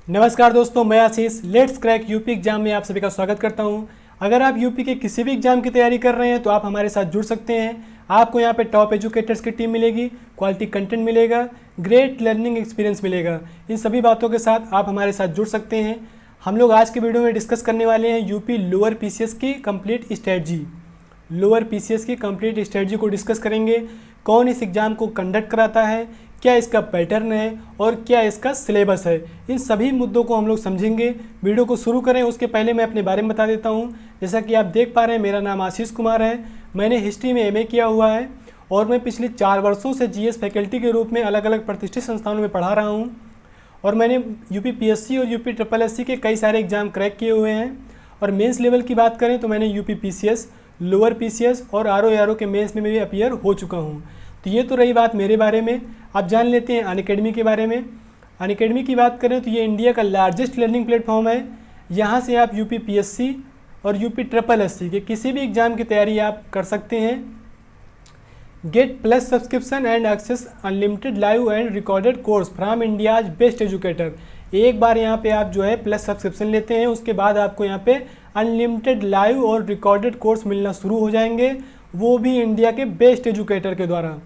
नमस्कार दोस्तों, मैं आशीष लेट्स क्रैक यूपी एग्जाम में आप सभी का स्वागत करता हूं। अगर आप यूपी के किसी भी एग्जाम की तैयारी कर रहे हैं तो आप हमारे साथ जुड़ सकते हैं। आपको यहां पे टॉप एजुकेटर्स की टीम मिलेगी, क्वालिटी कंटेंट मिलेगा, ग्रेट लर्निंग एक्सपीरियंस मिलेगा। इन सभी बातों के साथ आप हमारे साथ जुड़ सकते हैं। हम लोग आज के वीडियो में डिस्कस करने वाले हैं यूपी लोअर पीसीएस की कंप्लीट स्ट्रेटजी। लोअर पीसीएस की कंप्लीट स्ट्रेटजी को डिस्कस करेंगे। कौन इस एग्ज़ाम को कंडक्ट कराता है, क्या इसका पैटर्न है और क्या इसका सिलेबस है, इन सभी मुद्दों को हम लोग समझेंगे। वीडियो को शुरू करें उसके पहले मैं अपने बारे में बता देता हूं। जैसा कि आप देख पा रहे हैं, मेरा नाम आशीष कुमार है। मैंने हिस्ट्री में एमए किया हुआ है और मैं पिछले 4 वर्षों से जीएस फैकल्टी के रूप में अलग अलग प्रतिष्ठित संस्थानों में पढ़ा रहा हूँ। और मैंने यूपी पीएससी और यूपी ट्रिपल एससी के कई सारे एग्जाम क्रैक किए हुए हैं। और मेंस लेवल की बात करें तो मैंने यूपी पीसीएस, लोअर पीसीएस और आरओ के मेंस में भी अपीयर हो चुका हूँ। तो ये तो रही बात मेरे बारे में। आप जान लेते हैं अनअकैडमी के बारे में। अनअकैडमी की बात करें तो ये इंडिया का लार्जेस्ट लर्निंग प्लेटफॉर्म है। यहाँ से आप यूपी पीएससी और यूपी ट्रिपल एससी के किसी भी एग्जाम की तैयारी आप कर सकते हैं। Get plus subscription and access unlimited live and recorded course from India's best educator. एक बार यहाँ पे आप जो है प्लस सब्सक्रिप्शन लेते हैं, उसके बाद आपको यहाँ पे अनलिमिटेड लाइव और रिकॉर्डेड कोर्स मिलना शुरू हो जाएंगे, वो भी इंडिया के बेस्ट एजुकेटर के द्वारा।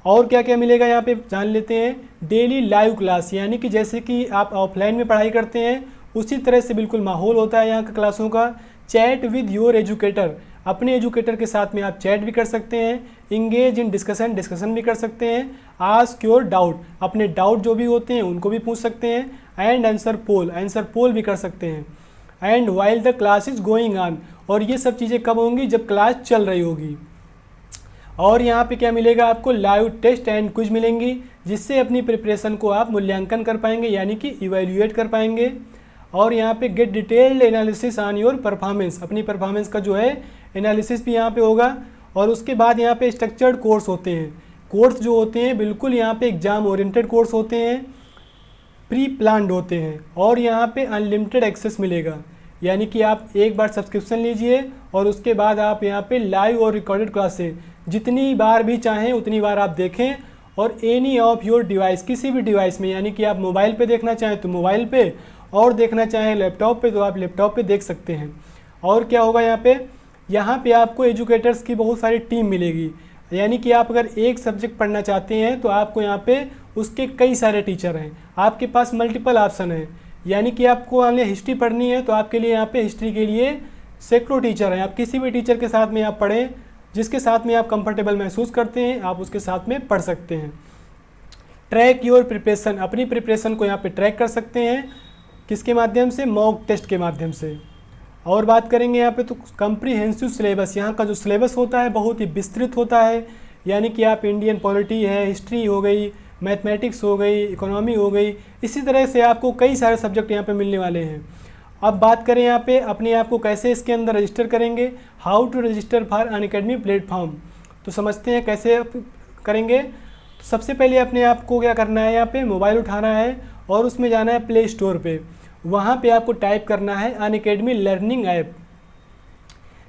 और क्या क्या मिलेगा यहाँ पे जान लेते हैं। डेली लाइव क्लास, यानी कि जैसे कि आप ऑफलाइन में पढ़ाई करते हैं उसी तरह से बिल्कुल माहौल होता है यहाँ का क्लासों का। चैट विद योर एजुकेटर, अपने एजुकेटर के साथ में आप चैट भी कर सकते हैं। इंगेज इन डिस्कशन भी कर सकते हैं। आस्क योर डाउट, अपने डाउट जो भी होते हैं उनको भी पूछ सकते हैं। एंड आंसर पोल भी कर सकते हैं। And while the class is going on, और ये सब चीज़ें कब होंगी, जब क्लास चल रही होगी। और यहाँ पे क्या मिलेगा आपको, लाइव टेस्ट एंड क्विज मिलेंगी, जिससे अपनी प्रिपरेशन को आप मूल्यांकन कर पाएंगे, यानी कि इवैल्यूएट कर पाएंगे। और यहाँ पे get detailed analysis on your performance, अपनी परफॉर्मेंस का जो है एनालिसिस भी यहाँ पे होगा। और उसके बाद यहाँ पे स्ट्रक्चर्ड कोर्स होते हैं। कोर्स जो होते हैं बिल्कुल यहाँ पे एग्जाम ओरिएंटेड कोर्स होते हैं, प्री प्लान्ड होते हैं। और यहाँ पे अनलिमिटेड एक्सेस मिलेगा, यानी कि आप एक बार सब्सक्रिप्शन लीजिए और उसके बाद आप यहाँ पे लाइव और रिकॉर्डेड क्लासेस जितनी बार भी चाहें उतनी बार आप देखें। और एनी ऑफ योर डिवाइस, किसी भी डिवाइस में, यानी कि आप मोबाइल पे देखना चाहें तो मोबाइल पे, और देखना चाहें लैपटॉप पे तो आप लैपटॉप पे देख सकते हैं। और क्या होगा यहाँ पे आपको एजुकेटर्स की बहुत सारी टीम मिलेगी, यानी कि आप अगर एक सब्जेक्ट पढ़ना चाहते हैं तो आपको यहाँ पे उसके कई सारे टीचर हैं। आपके पास मल्टीपल ऑप्शन है, यानी कि आपको मान लिया हिस्ट्री पढ़नी है तो आपके लिए यहाँ पे हिस्ट्री के लिए सैकड़ों टीचर हैं। आप किसी भी टीचर के साथ में आप पढ़ें, जिसके साथ में आप कंफर्टेबल महसूस करते हैं आप उसके साथ में पढ़ सकते हैं। ट्रैक योर प्रिपरेशन, अपनी प्रिपरेशन को यहाँ पे ट्रैक कर सकते हैं, किसके माध्यम से, मॉक टेस्ट के माध्यम से। और बात करेंगे यहाँ पे तो कम्प्रीहेंसिव सिलेबस, यहाँ का जो सिलेबस होता है बहुत ही विस्तृत होता है, यानी कि आप इंडियन पॉलिटी है, हिस्ट्री हो गई, मैथमेटिक्स हो गई, इकोनॉमी हो गई, इसी तरह से आपको कई सारे सब्जेक्ट यहाँ पे मिलने वाले हैं। अब बात करें यहाँ पे अपने आप को कैसे इसके अंदर रजिस्टर करेंगे, how to register for Unacademy platform, तो समझते हैं कैसे करेंगे। तो सबसे पहले अपने आप को क्या करना है, यहाँ पे मोबाइल उठाना है और उसमें जाना है प्ले स्टोर पे। वहाँ पे आपको टाइप करना है अनअकैडमी लर्निंग ऐप।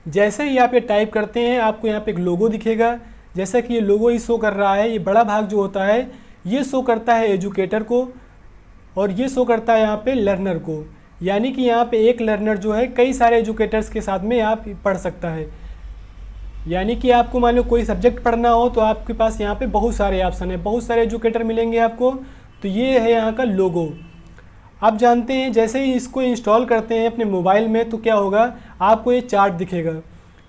जैसे ही आप ये टाइप करते हैं आपको यहाँ पे एक लोगो दिखेगा, जैसा कि ये लोगो ही शो कर रहा है। ये बड़ा भाग जो होता है ये शो करता है एजुकेटर को और ये शो करता है यहाँ पे लर्नर को, यानी कि यहाँ पे एक लर्नर जो है कई सारे एजुकेटर्स के साथ में आप पढ़ सकता है। यानी कि आपको मान लो कोई सब्जेक्ट पढ़ना हो तो आपके पास यहाँ पे बहुत सारे ऑप्शन है, बहुत सारे एजुकेटर मिलेंगे आपको। तो ये है यहाँ का लोगो। आप जानते हैं जैसे ही इसको इंस्टॉल करते हैं अपने मोबाइल में तो क्या होगा, आपको ये चार्ट दिखेगा।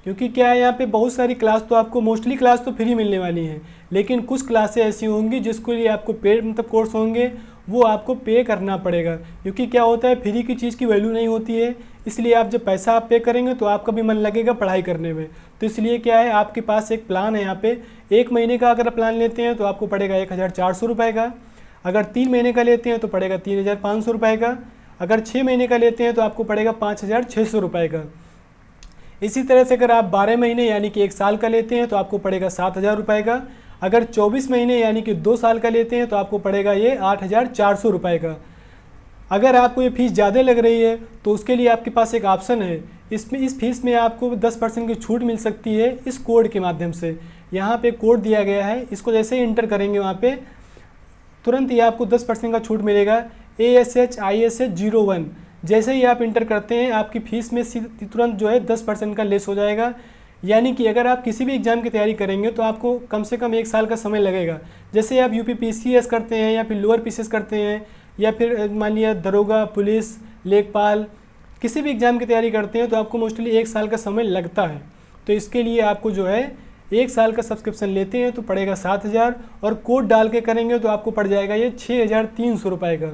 क्योंकि क्या है यहाँ पे बहुत सारी क्लास तो आपको, मोस्टली क्लास तो फ्री मिलने वाली हैं, लेकिन कुछ क्लासें ऐसी होंगी जिसके लिए आपको पेड कोर्स होंगे, वो आपको पे करना पड़ेगा। क्योंकि क्या होता है, फ्री की चीज़ की वैल्यू नहीं होती है, इसलिए आप जब पैसा आप पे करेंगे तो आपका भी मन लगेगा पढ़ाई करने में। तो इसलिए क्या है, आपके पास एक प्लान है यहाँ पे, 1 महीने का अगर प्लान लेते हैं तो आपको पड़ेगा 1400 रुपये का। अगर 3 महीने का लेते हैं तो पड़ेगा 3500 रुपये का। अगर 6 महीने का लेते हैं तो आपको पड़ेगा 5600 रुपये का। इसी तरह से अगर आप 12 महीने यानी कि 1 साल का लेते हैं तो आपको पड़ेगा 7000 रुपये का। अगर 24 महीने यानी कि 2 साल का लेते हैं तो आपको पड़ेगा ये 8400 रुपये का। अगर आपको ये फ़ीस ज़्यादा लग रही है तो उसके लिए आपके पास एक ऑप्शन है, इसमें इस फीस में आपको 10% की छूट मिल सकती है इस कोड के माध्यम से। यहाँ पे कोड दिया गया है, इसको जैसे ही इंटर करेंगे वहाँ पे तुरंत ही आपको 10% का छूट मिलेगा। ASH ISH 01 जैसे ही आप इंटर करते हैं आपकी फ़ीस में तुरंत जो है 10% का लेस हो जाएगा। यानी कि अगर आप किसी भी एग्ज़ाम की तैयारी करेंगे तो आपको कम से कम 1 साल का समय लगेगा। जैसे आप UPPCS करते हैं या फिर लोअर PCS करते हैं या फिर मान लिया दरोगा, पुलिस, लेखपाल, किसी भी एग्ज़ाम की तैयारी करते हैं तो आपको मोस्टली 1 साल का समय लगता है। तो इसके लिए आपको जो है 1 साल का सब्सक्रिप्शन लेते हैं तो पड़ेगा 7,000 और कोड डाल के करेंगे तो आपको पड़ जाएगा ये 6,300 रुपये का।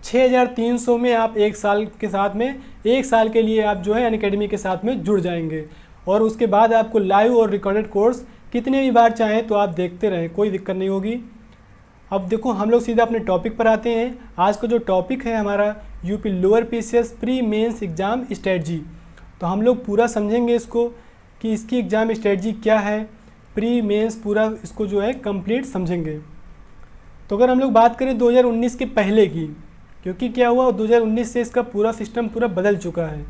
6,300 में आप 1 साल के साथ में 1 साल के लिए आप जो है अनअकैडमी के साथ में जुड़ जाएंगे और उसके बाद आपको लाइव और रिकॉर्डेड कोर्स कितने भी बार चाहें तो आप देखते रहें, कोई दिक्कत नहीं होगी। अब देखो हम लोग सीधा अपने टॉपिक पर आते हैं। आज का जो टॉपिक है हमारा UP lower PCS pre mains exam strategy. तो हम लोग पूरा समझेंगे इसको कि इसकी एग्ज़ाम स्ट्रेटजी क्या है, प्री मेंस पूरा इसको जो है कंप्लीट समझेंगे। तो अगर हम लोग बात करें 2019 के पहले की, क्योंकि क्या हुआ 2019 से इसका पूरा सिस्टम पूरा बदल चुका है,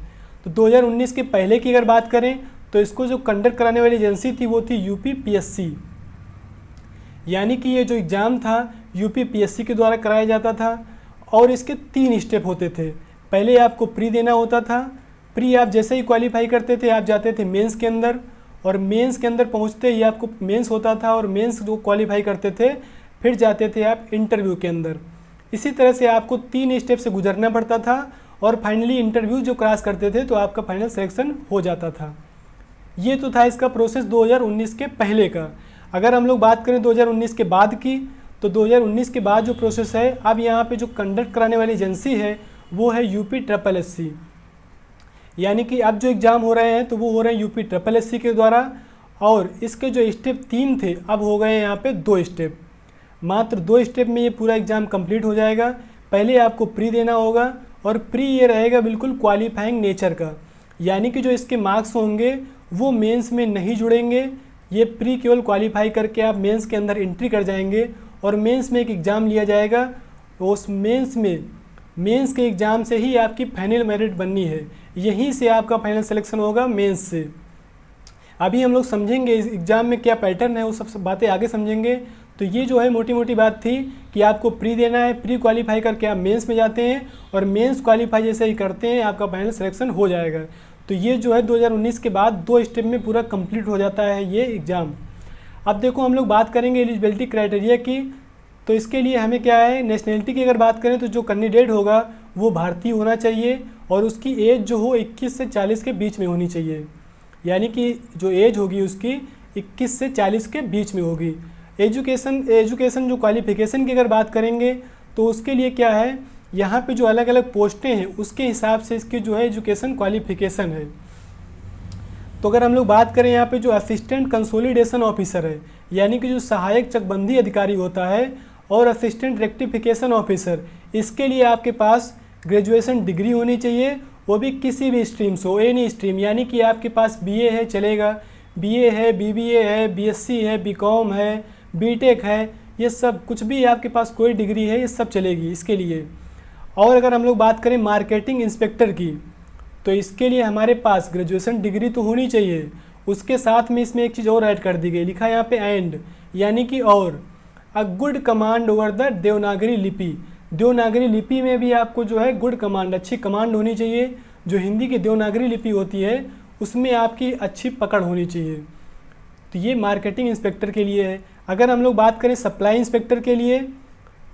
तो 2019 के पहले की अगर बात करें तो इसको जो कंडक्ट कराने वाली एजेंसी थी वो थी UPPSC। यानी कि ये जो एग्ज़ाम था UPPSC के द्वारा कराया जाता था और इसके 3 स्टेप होते थे। पहले आपको प्री देना होता था, प्री आप जैसे ही क्वालिफाई करते थे आप जाते थे मेंस के अंदर और मेंस के अंदर पहुंचते ही आपको मेंस होता था और मेंस जो क्वालिफाई करते थे फिर जाते थे आप इंटरव्यू के अंदर। इसी तरह से आपको 3 स्टेप से गुजरना पड़ता था और फाइनली इंटरव्यू जो क्रॉस करते थे तो आपका फाइनल सिलेक्शन हो जाता था। ये तो था इसका प्रोसेस 2019 के पहले का। अगर हम लोग बात करें 2019 के बाद की, तो 2019 के बाद जो प्रोसेस है, अब यहाँ पे जो कंडक्ट कराने वाली एजेंसी है वो है UPSSC। यानी कि अब जो एग्ज़ाम हो रहे हैं तो वो हो रहे हैं UPSSC के द्वारा और इसके जो स्टेप 3 थे अब हो गए यहाँ पे 2 स्टेप। मात्र 2 स्टेप में ये पूरा एग्ज़ाम कंप्लीट हो जाएगा। पहले आपको प्री देना होगा और प्री ये रहेगा बिल्कुल क्वालिफाइंग नेचर का, यानी कि जो इसके मार्क्स होंगे वो मेंस में नहीं जुड़ेंगे। ये प्री केवल क्वालिफाई करके आप मेंस के अंदर एंट्री कर जाएंगे और मेंस में एक एग्ज़ाम लिया जाएगा। उस मेंस के एग्ज़ाम से ही आपकी फाइनल मेरिट बननी है, यहीं से आपका फाइनल सिलेक्शन होगा मेंस से। अभी हम लोग समझेंगे इस एग्ज़ाम में क्या पैटर्न है, वो सब बातें आगे समझेंगे। तो ये जो है मोटी मोटी बात थी कि आपको प्री देना है, प्री क्वालिफाई करके आप मेंस में जाते हैं और मेंस क्वालिफाई जैसे ही करते हैं आपका फाइनल सिलेक्शन हो जाएगा। तो ये जो है 2019 के बाद 2 स्टेप में पूरा कंप्लीट हो जाता है ये एग्ज़ाम। अब देखो हम लोग बात करेंगे एलिजिबिलिटी क्राइटेरिया की। तो इसके लिए हमें क्या है, नेशनलिटी की अगर बात करें तो जो कैंडिडेट होगा वो भारतीय होना चाहिए और उसकी एज जो हो 21 से 40 के बीच में होनी चाहिए। यानी कि जो एज होगी उसकी 21 से 40 के बीच में होगी। एजुकेशन जो क्वालिफिकेशन की अगर बात करेंगे तो उसके लिए क्या है, यहाँ पे जो अलग अलग पोस्टें हैं उसके हिसाब से इसकी जो है एजुकेशन क्वालिफिकेशन है। तो अगर हम लोग बात करें यहाँ पे जो असिस्टेंट कंसोलिडेशन ऑफिसर है, यानी कि जो सहायक चकबंदी अधिकारी होता है, और असिस्टेंट रेक्टिफिकेशन ऑफिसर, इसके लिए आपके पास ग्रेजुएशन डिग्री होनी चाहिए, वो भी किसी भी स्ट्रीम से हो, एनी स्ट्रीम। यानी कि आपके पास BA है चलेगा, BA है, BBA है, BSc है, BCom है, BTech है, ये सब कुछ भी आपके पास कोई डिग्री है ये सब चलेगी इसके लिए। और अगर हम लोग बात करें मार्केटिंग इंस्पेक्टर की, तो इसके लिए हमारे पास ग्रेजुएशन डिग्री तो होनी चाहिए, उसके साथ में इसमें एक चीज़ और ऐड कर दी गई, लिखा है यहाँ पे एंड, यानी कि और a good command over the Devanagari लिपि। देवनागरी लिपि में भी आपको जो है गुड कमांड, अच्छी कमांड होनी चाहिए। जो हिंदी की देवनागरी लिपि होती है उसमें आपकी अच्छी पकड़ होनी चाहिए। तो ये मार्केटिंग इंस्पेक्टर के लिए है। अगर हम लोग बात करें सप्लाई इंस्पेक्टर के लिए,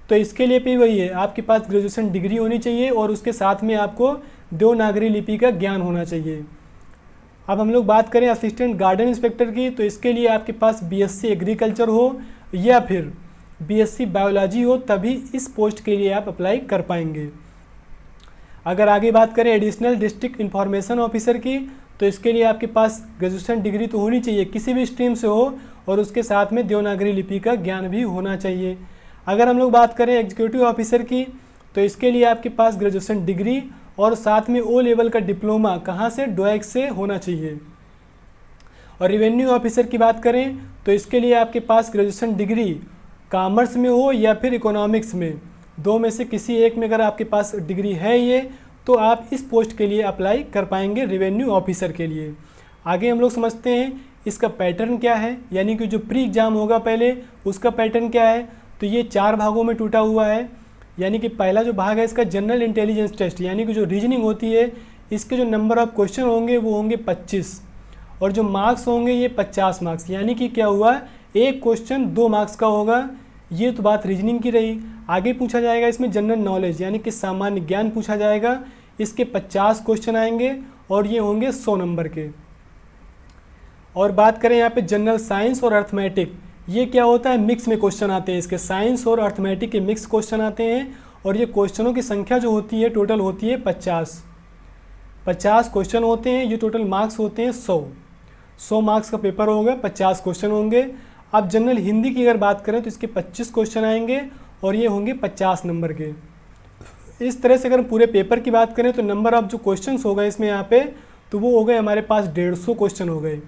तो इसके लिए भी वही है, आपके पास ग्रेजुएशन डिग्री होनी चाहिए और उसके साथ में आपको देवनागरी लिपि का ज्ञान होना चाहिए। अब हम लोग बात करें असिस्टेंट गार्डन इंस्पेक्टर की, तो इसके लिए आपके पास BSc एग्रीकल्चर हो या फिर BSc बायोलॉजी हो, तभी इस पोस्ट के लिए आप अप्लाई कर पाएंगे। अगर आगे बात करें एडिशनल डिस्ट्रिक्ट इंफॉर्मेशन ऑफिसर की, तो इसके लिए आपके पास ग्रेजुएशन डिग्री तो होनी चाहिए, किसी भी स्ट्रीम से हो, और उसके साथ में देवनागरी लिपि का ज्ञान भी होना चाहिए। अगर हम लोग बात करें एग्जीक्यूटिव ऑफिसर की, तो इसके लिए आपके पास ग्रेजुएशन डिग्री और साथ में O लेवल का डिप्लोमा कहाँ से, डोएक से होना चाहिए। और रेवेन्यू ऑफिसर की बात करें तो इसके लिए आपके पास ग्रेजुएशन डिग्री कॉमर्स में हो या फिर इकोनॉमिक्स में, दो में से किसी एक में अगर आपके पास डिग्री है ये, तो आप इस पोस्ट के लिए अप्लाई कर पाएंगे रेवेन्यू ऑफिसर के लिए। आगे हम लोग समझते हैं इसका पैटर्न क्या है, यानी कि जो प्री एग्ज़ाम होगा पहले उसका पैटर्न क्या है। तो ये 4 भागों में टूटा हुआ है। यानी कि पहला जो भाग है इसका जनरल इंटेलिजेंस टेस्ट, यानी कि जो रीजनिंग होती है इसके जो नंबर ऑफ क्वेश्चन होंगे वो होंगे 25 और जो मार्क्स होंगे ये 50 मार्क्स, यानी कि क्या हुआ, एक क्वेश्चन 2 मार्क्स का होगा। ये तो बात रीजनिंग की रही। आगे पूछा जाएगा इसमें जनरल नॉलेज यानी कि सामान्य ज्ञान पूछा जाएगा, इसके 50 क्वेश्चन आएंगे और ये होंगे 100 नंबर के। और बात करें यहाँ पे जनरल साइंस और अर्थमेटिक, ये क्या होता है, मिक्स में क्वेश्चन आते हैं, इसके साइंस और अर्थमेटिक के मिक्स क्वेश्चन आते हैं और ये क्वेश्चनों की संख्या जो होती है टोटल होती है 50 क्वेश्चन होते हैं। ये टोटल मार्क्स होते हैं 100 मार्क्स का पेपर होगा, 50 क्वेश्चन होंगे। अब जनरल हिंदी की अगर बात करें तो इसके 25 क्वेश्चन आएंगे और ये होंगे 50 नंबर के। इस तरह से अगर पूरे पेपर की बात करें तो नंबर ऑफ जो क्वेश्चंस होगा इसमें यहाँ पे तो वो हो गए हमारे पास 150 क्वेश्चन हो गए,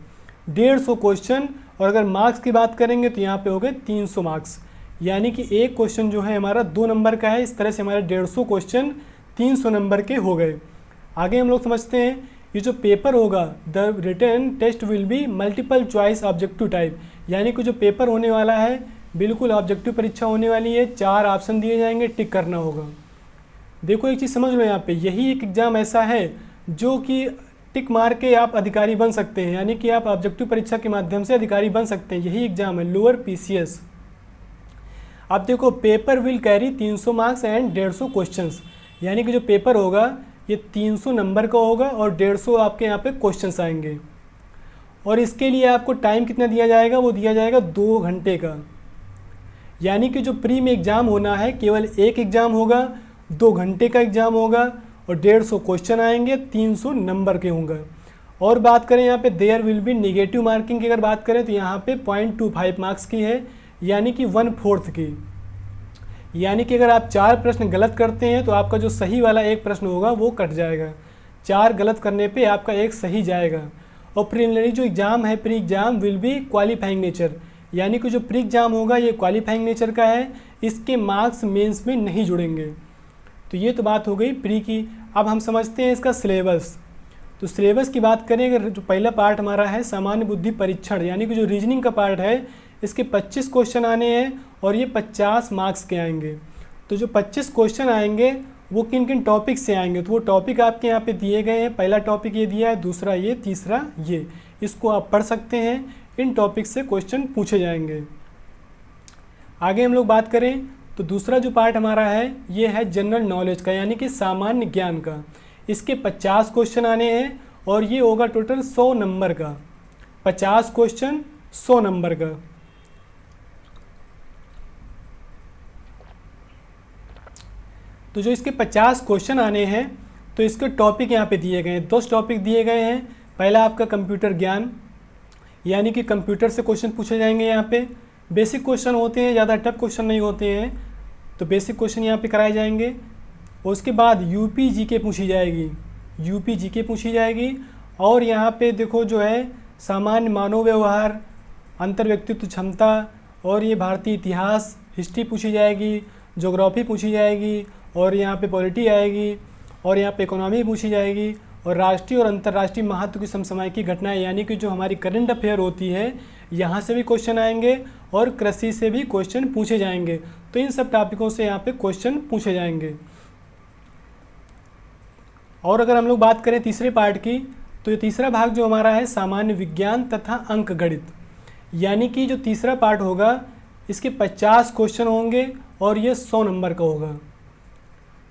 150 क्वेश्चन। और अगर मार्क्स की बात करेंगे तो यहाँ पे हो गए 300 मार्क्स, यानी कि एक क्वेश्चन जो है हमारा 2 नंबर का है। इस तरह से हमारे 150 क्वेश्चन 300 नंबर के हो गए। आगे हम लोग समझते हैं ये जो पेपर होगा, the written test will be multiple choice objective type, यानी कि जो पेपर होने वाला है बिल्कुल ऑब्जेक्टिव परीक्षा होने वाली है। 4 ऑप्शन दिए जाएंगे, टिक करना होगा। देखो एक चीज़ समझ लो, यहाँ पे यही एक एग्ज़ाम ऐसा है जो कि टिक मार के आप अधिकारी बन सकते हैं, यानी कि आप ऑब्जेक्टिव परीक्षा के माध्यम से अधिकारी बन सकते हैं। यही एग्ज़ाम है लोअर PCS। अब देखो paper will carry 300 marks and 150 questions, यानी कि जो पेपर होगा ये 300 नंबर का होगा और 150 आपके यहाँ पे क्वेश्चंस आएंगे। और इसके लिए आपको टाइम कितना दिया जाएगा, वो दिया जाएगा 2 घंटे का। यानी कि जो प्री में एग्ज़ाम होना है केवल एक एग्ज़ाम होगा, 2 घंटे का एग्ज़ाम होगा और 150 क्वेश्चन आएंगे, 300 नंबर के होंगे। और बात करें यहाँ पे there will be negative marking की अगर बात करें तो यहाँ पे 0.25 मार्क्स की है, यानी कि 1/4 की। यानी कि अगर आप 4 प्रश्न गलत करते हैं तो आपका जो सही वाला एक प्रश्न होगा वो कट जाएगा, 4 गलत करने पे आपका एक सही जाएगा। और प्रीलिमिनरी जो एग्ज़ाम है, pre exam will be qualifying nature, यानी कि जो प्री एग्ज़ाम होगा ये क्वालिफाइंग नेचर का है, इसके मार्क्स मेंस में नहीं जुड़ेंगे। तो ये तो बात हो गई प्री की। अब हम समझते हैं इसका सिलेबस। तो सिलेबस की बात करें अगर जो पहला पार्ट हमारा है सामान्य बुद्धि परीक्षण, यानी कि जो रीजनिंग का पार्ट है इसके 25 क्वेश्चन आने हैं और ये 50 मार्क्स के आएंगे। तो जो 25 क्वेश्चन आएंगे वो किन किन टॉपिक से आएंगे, तो वो टॉपिक आपके यहाँ पे दिए गए हैं। पहला टॉपिक ये दिया है, दूसरा ये, तीसरा ये, इसको आप पढ़ सकते हैं। इन टॉपिक से क्वेश्चन पूछे जाएंगे। आगे हम लोग बात करें तो दूसरा जो पार्ट हमारा है ये है जनरल नॉलेज का, यानी कि सामान्य ज्ञान का। इसके 50 क्वेश्चन आने हैं और ये होगा टोटल 100 नंबर का, 50 क्वेश्चन 100 नंबर का। तो जो इसके 50 क्वेश्चन आने हैं तो इसके टॉपिक यहाँ पे दिए गए हैं, 10 टॉपिक दिए गए हैं। पहला आपका कंप्यूटर ज्ञान, यानी कि कंप्यूटर से क्वेश्चन पूछे जाएंगे। यहाँ पे बेसिक क्वेश्चन होते हैं, ज़्यादा टफ क्वेश्चन नहीं होते हैं, तो बेसिक क्वेश्चन यहाँ पे कराए जाएंगे। उसके बाद यूपी जीके पूछी जाएगी, यूपी जीके पूछी जाएगी। और यहाँ पे देखो जो है सामान्य मानव व्यवहार, अंतर्व्यक्तित्व क्षमता, और ये भारतीय इतिहास हिस्ट्री पूछी जाएगी, ज्योग्राफी पूछी जाएगी, और यहाँ पे पॉलिटी आएगी, और यहाँ पे इकोनॉमी पूछी जाएगी, और राष्ट्रीय और अंतर्राष्ट्रीय महत्व की समसामयिक घटनाएं, यानी कि जो हमारी करंट अफेयर होती है यहाँ से भी क्वेश्चन आएंगे, और कृषि से भी क्वेश्चन पूछे जाएंगे। तो इन सब टॉपिकों से यहाँ पे क्वेश्चन पूछे जाएंगे। और अगर हम लोग बात करें तीसरे पार्ट की, तो ये तीसरा भाग जो हमारा है सामान्य विज्ञान तथा अंक गणित, यानी कि जो तीसरा पार्ट होगा इसके 50 क्वेश्चन होंगे और ये 100 नंबर का होगा,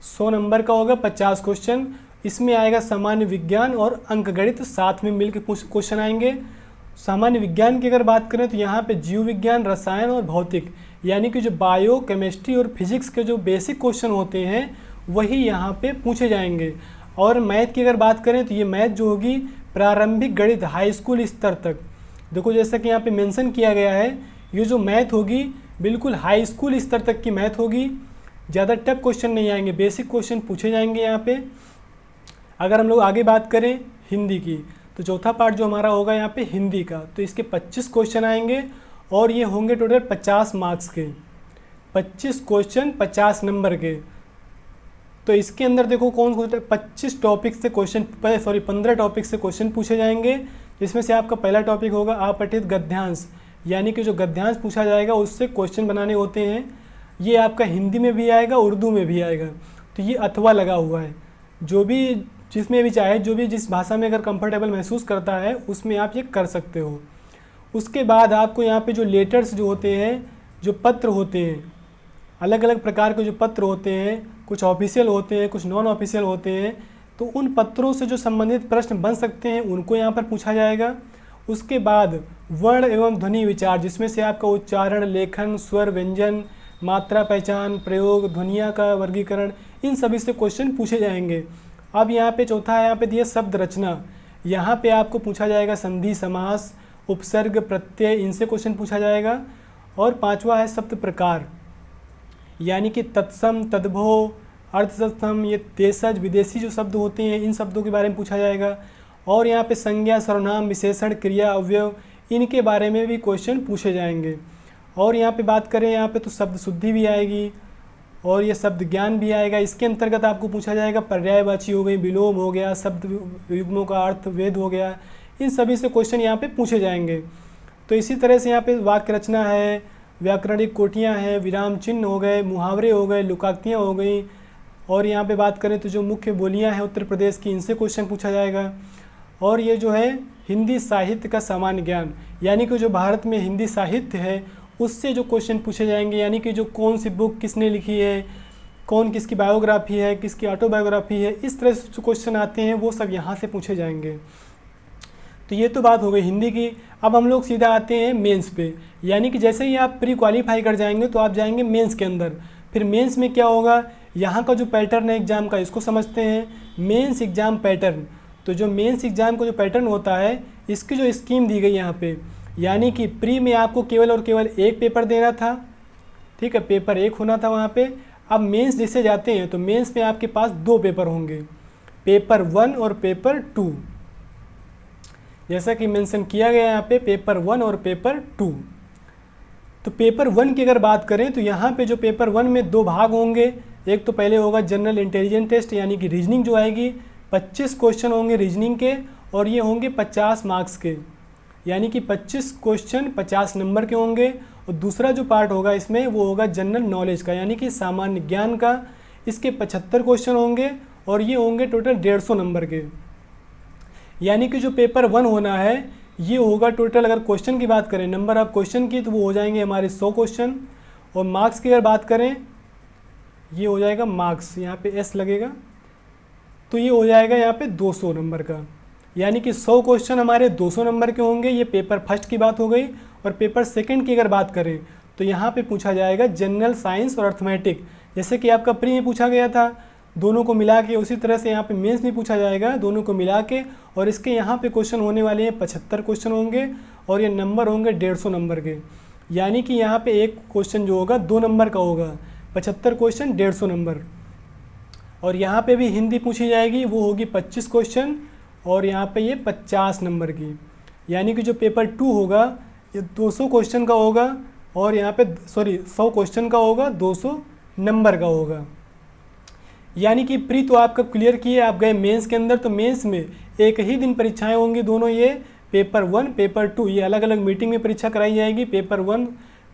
100 नंबर का होगा 50 क्वेश्चन। इसमें आएगा सामान्य विज्ञान और अंक गणित साथ में मिलकर क्वेश्चन आएंगे। सामान्य विज्ञान की अगर बात करें तो यहाँ पे जीव विज्ञान, रसायन और भौतिक, यानी कि जो बायो, केमिस्ट्री और फिजिक्स के जो बेसिक क्वेश्चन होते हैं वही यहाँ पे पूछे जाएंगे। और मैथ की अगर बात करें तो ये मैथ जो होगी प्रारंभिक गणित हाई स्कूल स्तर तक, देखो जैसा कि यहाँ पे मेंशन किया गया है, ये जो मैथ होगी बिल्कुल हाई स्कूल स्तर तक की मैथ होगी, ज़्यादा टफ क्वेश्चन नहीं आएंगे, बेसिक क्वेश्चन पूछे जाएंगे यहाँ पे। अगर हम लोग आगे बात करें हिंदी की, तो चौथा पार्ट जो हमारा होगा यहाँ पे हिंदी का, तो इसके 25 क्वेश्चन आएंगे और ये होंगे टोटल 50 मार्क्स के, 25 क्वेश्चन 50 नंबर के। तो इसके अंदर देखो कौन कौन 25 टॉपिक से क्वेश्चन, 15 टॉपिक से क्वेश्चन पूछे जाएंगे, जिसमें से आपका पहला टॉपिक होगा अपठित गद्यांश, यानी कि जो गद्यांश पूछा जाएगा उससे क्वेश्चन बनाने होते हैं। ये आपका हिंदी में भी आएगा, उर्दू में भी आएगा। तो ये अथवा लगा हुआ है, जो भी जिसमें भी चाहे, जो भी जिस भाषा में अगर कंफर्टेबल महसूस करता है उसमें आप ये कर सकते हो। उसके बाद आपको यहाँ पे जो लेटर्स जो होते हैं, जो पत्र होते हैं, अलग अलग प्रकार के जो पत्र होते हैं, कुछ ऑफिशियल होते हैं, कुछ नॉन ऑफिशियल होते हैं, तो उन पत्रों से जो संबंधित प्रश्न बन सकते हैं उनको यहाँ पर पूछा जाएगा। उसके बाद वर्ण एवं ध्वनि विचार, जिसमें से आपका उच्चारण, लेखन, स्वर, व्यंजन, मात्रा पहचान, प्रयोग, ध्वनिया का वर्गीकरण, इन सभी से क्वेश्चन पूछे जाएंगे। अब यहाँ पे चौथा है, यहाँ पे दिया शब्द रचना। यहाँ पे आपको पूछा जाएगा संधि, समास, उपसर्ग, प्रत्यय, इनसे क्वेश्चन पूछा जाएगा। और पांचवा है शब्द प्रकार, यानी कि तत्सम, तद्भव, अर्थतत्सम, ये देशज, विदेशी जो शब्द होते हैं इन शब्दों के बारे में पूछा जाएगा। और यहाँ पे संज्ञा, सर्वनाम, विशेषण, क्रिया, अवयव, इनके बारे में भी क्वेश्चन पूछे जाएंगे। और यहाँ पे बात करें, यहाँ पे तो शब्द शुद्धि भी आएगी और ये शब्द ज्ञान भी आएगा। इसके अंतर्गत आपको पूछा जाएगा पर्यायवाची हो गई, विलोम हो गया, शब्द युग्मों का अर्थ वेद हो गया, इन सभी से क्वेश्चन यहाँ पे पूछे जाएंगे। तो इसी तरह से यहाँ पे वाक्य रचना है, व्याकरणिक कोटियाँ हैं, विराम चिन्ह हो गए, मुहावरे हो गए, लुकाक्तियाँ हो गई। और यहाँ पे बात करें तो जो मुख्य बोलियाँ हैं उत्तर प्रदेश की, इनसे क्वेश्चन पूछा जाएगा। और ये जो है हिंदी साहित्य का सामान्य ज्ञान, यानी कि जो भारत में हिंदी साहित्य है उससे जो क्वेश्चन पूछे जाएंगे, यानी कि जो कौन सी बुक किसने लिखी है, कौन किसकी बायोग्राफी है, किसकी ऑटोबायोग्राफी है, इस तरह से जो क्वेश्चन आते हैं वो सब यहाँ से पूछे जाएंगे। तो ये तो बात हो गई हिंदी की। अब हम लोग सीधा आते हैं मेंस पे, यानी कि जैसे ही आप प्री क्वालिफाई कर जाएंगे तो आप जाएंगे मेंस के अंदर। फिर मेंस में क्या होगा, यहाँ का जो पैटर्न है एग्ज़ाम का, इसको समझते हैं मेंस एग्ज़ाम पैटर्न। तो जो मेंस एग्ज़ाम का जो पैटर्न होता है, इसकी जो स्कीम दी गई यहाँ पे, यानी कि प्री में आपको केवल और केवल एक पेपर देना था, ठीक है, पेपर 1 होना था वहाँ पे। अब मेंस जैसे जाते हैं तो मेंस में आपके पास 2 पेपर होंगे, पेपर 1 और पेपर 2, जैसा कि मेंशन किया गया यहाँ पे, पेपर 1 और पेपर 2। तो पेपर 1 की अगर बात करें तो यहाँ पे जो पेपर 1 में 2 भाग होंगे। एक तो पहले होगा जनरल इंटेलिजेंस टेस्ट, यानी कि रीजनिंग जो आएगी, 25 क्वेश्चन होंगे रीजनिंग के और ये होंगे 50 मार्क्स के, यानी कि 25 क्वेश्चन 50 नंबर के होंगे। और दूसरा जो पार्ट होगा इसमें वो होगा जनरल नॉलेज का, यानी कि सामान्य ज्ञान का, इसके 75 क्वेश्चन होंगे और ये होंगे टोटल 150 नंबर के। यानी कि जो पेपर 1 होना है ये होगा टोटल, अगर क्वेश्चन की बात करें, नंबर ऑफ क्वेश्चन की, तो वो हो जाएंगे हमारे 100 क्वेश्चन। और मार्क्स की अगर बात करें, ये हो जाएगा मार्क्स, यहाँ पे एस लगेगा, तो ये हो जाएगा यहाँ पे 200 नंबर का। यानी कि 100 क्वेश्चन हमारे 200 नंबर के होंगे। ये पेपर फर्स्ट की बात हो गई। और पेपर सेकंड की अगर बात करें तो यहाँ पे पूछा जाएगा जनरल साइंस और अर्थमेटिक, जैसे कि आपका प्री में पूछा गया था, दोनों को मिला के, उसी तरह से यहाँ पे मेंस में पूछा जाएगा, दोनों को मिला के। और इसके यहाँ पे क्वेश्चन होने वाले हैं 75 क्वेश्चन होंगे और ये नंबर होंगे 150 नंबर के। यानी कि यहाँ पे एक क्वेश्चन जो होगा 2 नंबर का होगा, 75 क्वेश्चन 150 नंबर। और यहाँ पे भी हिंदी पूछी जाएगी, वो होगी 25 क्वेश्चन और यहाँ पे ये 50 नंबर की। यानी कि जो पेपर 2 होगा ये 200 क्वेश्चन का होगा और यहाँ पे 100 क्वेश्चन का होगा, 200 नंबर का होगा। यानी कि प्री तो आपका क्लियर किए, आप गए मेंस के अंदर। तो मेंस में एक ही दिन परीक्षाएं होंगी दोनों, ये पेपर 1 पेपर 2, ये अलग अलग मीटिंग में परीक्षा कराई जाएगी। पेपर 1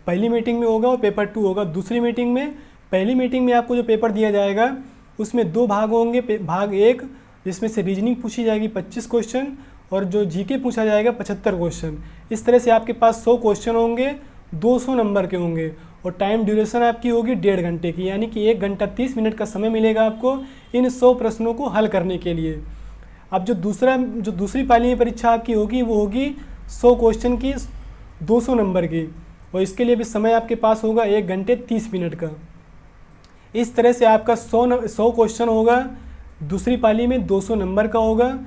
पहली मीटिंग में होगा और पेपर 2 होगा दूसरी मीटिंग में। पहली मीटिंग में आपको जो पेपर दिया जाएगा उसमें 2 भाग होंगे। भाग 1 जिसमें से रीजनिंग पूछी जाएगी 25 क्वेश्चन और जो जीके पूछा जाएगा 75 क्वेश्चन। इस तरह से आपके पास 100 क्वेश्चन होंगे, 200 नंबर के होंगे और टाइम ड्यूरेशन आपकी होगी 1.5 घंटे की, यानी कि 1 घंटा 30 मिनट का समय मिलेगा आपको इन 100 प्रश्नों को हल करने के लिए। अब जो दूसरी पाली में परीक्षा आपकी होगी वो होगी 100 क्वेश्चन की, 200 नंबर की, और इसके लिए भी समय आपके पास होगा 1 घंटे 30 मिनट का। इस तरह से आपका 100 क्वेश्चन होगा, दूसरी पाली में 200 नंबर का होगा।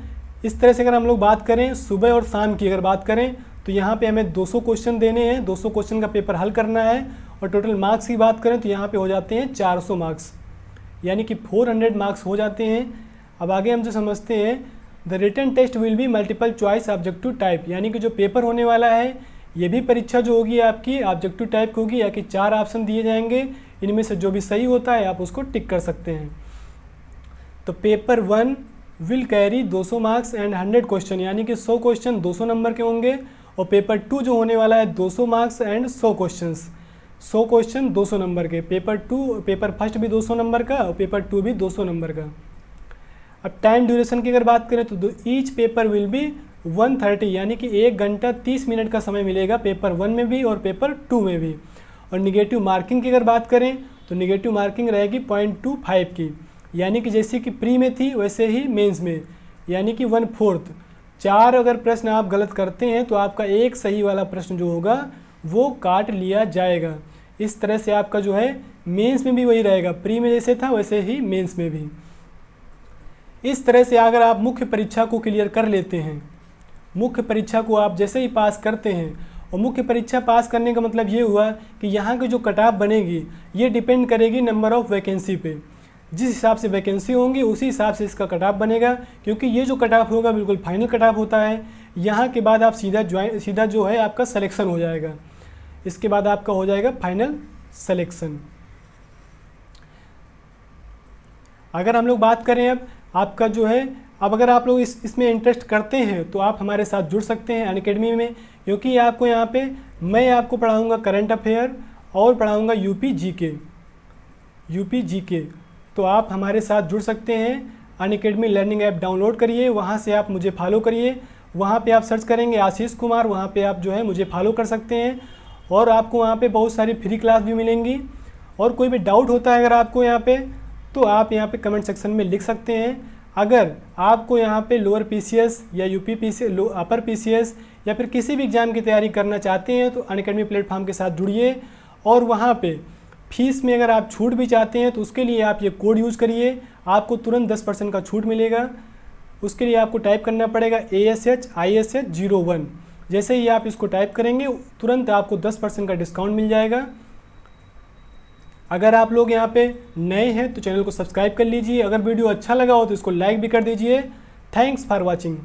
इस तरह से अगर हम लोग बात करें सुबह और शाम की अगर बात करें तो यहाँ पे हमें 200 क्वेश्चन देने हैं, 200 क्वेश्चन का पेपर हल करना है। और टोटल मार्क्स की बात करें तो यहाँ पे हो जाते हैं 400 मार्क्स, यानी कि 400 मार्क्स हो जाते हैं। अब आगे हम जो समझते हैं, the written test will be multiple choice objective type, यानी कि जो पेपर होने वाला है ये भी परीक्षा जो होगी आपकी ऑब्जेक्टिव टाइप की होगी, या कि 4 ऑप्शन दिए जाएंगे, इनमें से जो भी सही होता है आप उसको टिक कर सकते हैं। तो paper 1 will carry 200 marks and 100 question, यानी कि 100 क्वेश्चन 200 नंबर के होंगे। और पेपर 2 जो होने वाला है 200 marks and 100 questions. 100 question 200 number के, पेपर फर्स्ट भी 200 नंबर का और पेपर 2 भी 200 नंबर का। अब टाइम ड्यूरेशन की अगर बात करें तो ईच पेपर विल बी 130, यानी कि 1 घंटा 30 मिनट का समय मिलेगा पेपर 1 में भी और पेपर 2 में भी। और निगेटिव मार्किंग की अगर बात करें तो निगेटिव मार्किंग रहेगी 0.25 की, यानी कि जैसे कि प्री में थी वैसे ही मेंस में, यानी कि 1/4। 4 अगर प्रश्न आप गलत करते हैं तो आपका एक सही वाला प्रश्न जो होगा वो काट लिया जाएगा। इस तरह से आपका जो है मेंस में भी वही रहेगा, प्री में जैसे था वैसे ही मेंस में भी। इस तरह से अगर आप मुख्य परीक्षा को क्लियर कर लेते हैं, मुख्य परीक्षा को आप जैसे ही पास करते हैं, और मुख्य परीक्षा पास करने का मतलब ये हुआ कि यहाँ की जो कट ऑफ बनेगी ये डिपेंड करेगी नंबर ऑफ़ वैकेंसी पे। जिस हिसाब से वैकेंसी होंगी उसी हिसाब से इसका कट ऑफ बनेगा, क्योंकि ये जो कट ऑफ होगा बिल्कुल फाइनल कट ऑफ होता है। यहाँ के बाद आप सीधा जो है आपका सिलेक्शन हो जाएगा, इसके बाद आपका हो जाएगा फाइनल सिलेक्शन। अगर हम लोग बात करें अब आपका जो है, अब अगर आप लोग इसमें इंटरेस्ट करते हैं तो आप हमारे साथ जुड़ सकते हैं अनअकैडमी में, क्योंकि आपको यहाँ पे मैं आपको पढ़ाऊँगा करंट अफेयर और पढ़ाऊँगा यूपी जीके। तो आप हमारे साथ जुड़ सकते हैं। अनअकैडमी लर्निंग ऐप डाउनलोड करिए, वहाँ से आप मुझे फॉलो करिए, वहाँ पे आप सर्च करेंगे आशीष कुमार, वहाँ पे आप जो है मुझे फॉलो कर सकते हैं। और आपको वहाँ पे बहुत सारी फ्री क्लास भी मिलेंगी। और कोई भी डाउट होता है अगर आपको यहाँ पे, तो आप यहाँ पे कमेंट सेक्शन में लिख सकते हैं। अगर आपको यहाँ पे लोअर पीसीएस या यूपी पीसीएस, अपर पीसीएस या फिर किसी भी एग्ज़ाम की तैयारी करना चाहते हैं तो अनअकैडमी प्लेटफॉर्म के साथ जुड़िए। और वहाँ पे फीस में अगर आप छूट भी चाहते हैं तो उसके लिए आप ये कोड यूज़ करिए, आपको तुरंत 10% का छूट मिलेगा। उसके लिए आपको टाइप करना पड़ेगा ASHISH01। जैसे ही आप इसको टाइप करेंगे तुरंत आपको 10% का डिस्काउंट मिल जाएगा। अगर आप लोग यहाँ पे नए हैं तो चैनल को सब्सक्राइब कर लीजिए। अगर वीडियो अच्छा लगा हो तो इसको लाइक भी कर दीजिए। Thanks for watching.